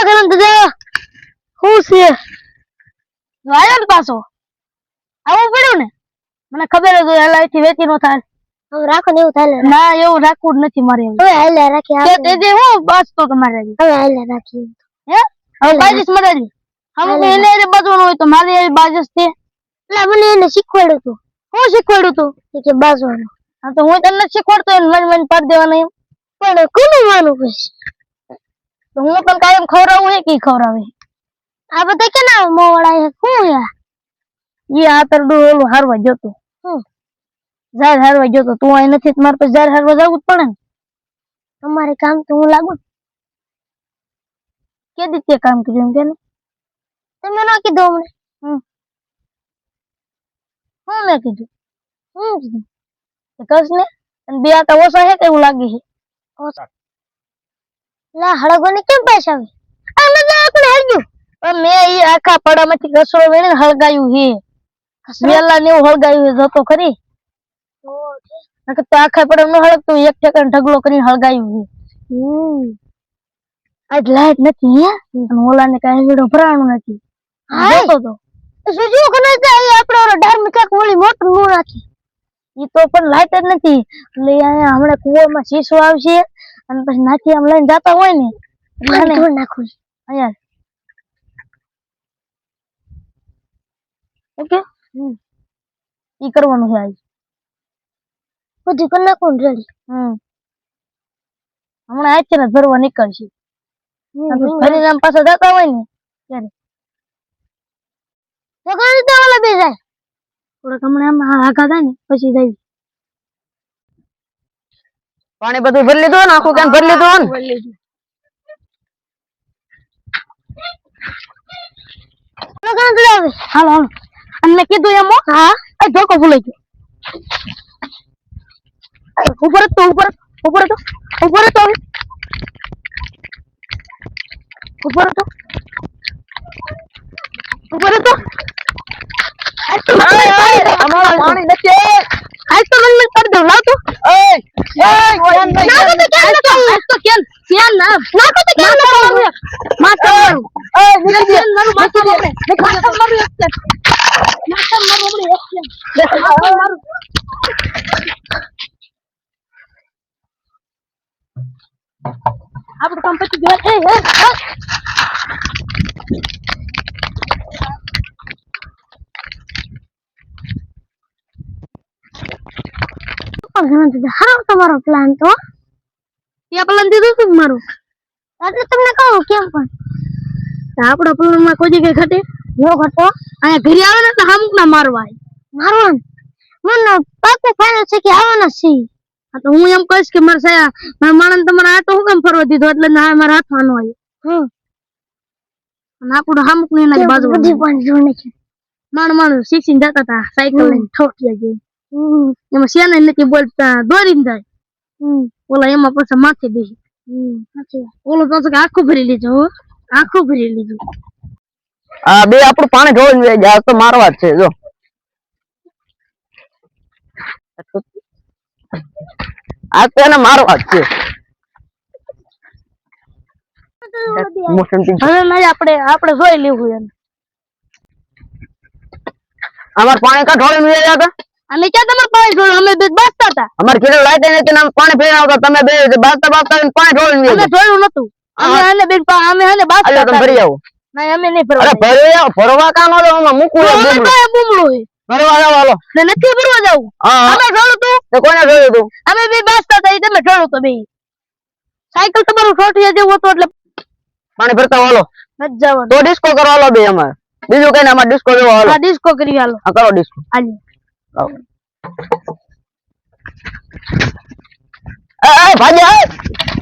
ગરમ દાદા હું છે વાયર પાછો આવું પડ્યું ને મને ખબર હતી એલાઈથી વેચી નો થાય હવે રાખો ને એવું થાય ના એવું રાખવું જ નથી મારે હવે હાલે રાખી કે તે હું બસ તો તમારે હવે હાલે રાખી હે હવે બાજીસ મરાજી હવે એને રે બાજવાનું હોય તો મારી એ બાજસ છે એટલે મને એને શીખવાડ્યું તું હું શીખવાડ્યું તું કે બાજવાનું હા તો હું તને શીખવાડતો એને મન પાડ દેવાના એમ પણ કોનું માનું પછી તો હું પણ કાયમ ખવરાવું હે કે ખવરાવે આ બધા કેના મોવડા હે શું યાર ઈ આ તરડું ઓલું હારવા જતો ઝાડ હારવા જતો તું અહીં નથી માર પાસે ઝાડ હારવા જવું જ પડે ને તમારે કામ તો હું લાગુ કે દીતે કામ કર્યું એમ કે તમે ના કીધું અમને હું મેં કીધું કસ ને અને બે આટા ઓછા હે કે એવું લાગે છે ઓછા લા હળગોને કેમ પૈસા આવે અમે તો આપણે હળગ્યું પણ મેં ઈ આખા પડામાંથી ઘસરો વેણીને હળગાયું હે વેલા ને એવું હળગાયું હે જોતો ખરી નકર તો આખા પડા ન હળગતું એક ઠેકાણે ઢગલો કરીને હળગાયું હે આજ લાઈટ નથી હે અને ઓલા ને કાઈ વિડો ભરાણું નથી જોતો તો સુજો કને જાય આપણો ડાર મિકાક ઓલી મોટર નો રાખી ઈ તો પણ લાઈટ જ નથી એટલે અહીંયા હમણાં કુવામાં શીશો આવશે અને પછી નાખી આમ લઈને જાતા હોય ને એટલે ઢોળ નાખું અહીંયા ઓકે ઈ કરવાનું છે આજ બધું કરી નાખું રેડી હમણાં આજ છે ને ભરવા નીકળશે ફરી આમ પાછા જતા હોય ને ત્યારે તો ઓલા બે જાય થોડાક હમણાં આમ આગા થાય ને પછી જાય પાણી બધું ભરી લીધું ને આખું કેમ ભરી લીધું ને હાલો હાલો અને મેં કીધું એમ હા આ ધોકો ભૂલાઈ ગયો ઉપર તો ઉપર ઉપર તો ઉપર તો ઉપર તો ઉપર તો પાણી નથી આજ તો મને કરી દઉં લાવ તો આપડે કામ પછી હારો તમારો પ્લાન તો ત્યાં પ્લાન દીધું તું મારું એટલે તમને કહું કેમ પણ આપડો પ્લાન માં કોઈ જગ્યાએ ઘટે નો ઘટતો અહીંયા ઘરે આવે ને એટલે અમુક ના મારવા મને પાકું ફાઇનલ છે કે આવવાના છે હા તો હું એમ કહીશ કે મારા માણસ તમારા આટો હું કેમ ફરવા દીધો એટલે મારા હાથમાં નો આવ્યો અને આપણું અમુક ની એના બાજુ બધી પણ જોને છે માણ શીખીને જતા હતા સાયકલ લઈને ઠોક્યા ગઈ એમાં શેના નથી બોલતા દોરીને જાય ઓલા એમાં પાછા માથે બેસી ઓલો પાછું આખું ભરી લીધું આખું ભરી લીધું આ બે આપણું પાણી ઢોળીને જાય તો મારવા જ છે જો આ તો એને મારવા જ છે હવે આપણે જોઈ લેવું એમ અમાર પાણી કા ઢોળીને જાય હતા અમે ક્યાં તમારે પાણી ઢોળ્યું અમે બે બાસતા હતા અમાર ઘરે લાઈટ નથી ને પાણી પીને આવતા તમે બે બાસતા પાણી ઢોળીને અમે ઢોળ્યું નતું અમે આને બેન અમે આને બાસતા તમે ભરી આવો નહીં અમે નહીં ભરવા અરે ભરી આવો ભરવા કામ આલો અમે મૂકવું અમે તો બુમડો હે ભરવા આવો હાલો ને નથી ભરવા જાવ અમે ઢોળ્યું તું તો કોને ઢોળ્યું તું અમે બે બાસતા હતા તમે ઢોળ્યું તો બે સાયકલ તમારું ઠોઠિયા જેવું હતું એટલે પાણી ભરતા હાલો નથી જવાનું તો ડિસ્કો કરો હાલો બે અમાર બીજું કઈ ને અમાર ડિસ્કો જેવો હાલો હા ડિસ્કો કરી હાલો હા કરો ડિસ્કો હાલો આવો એ ભાઈ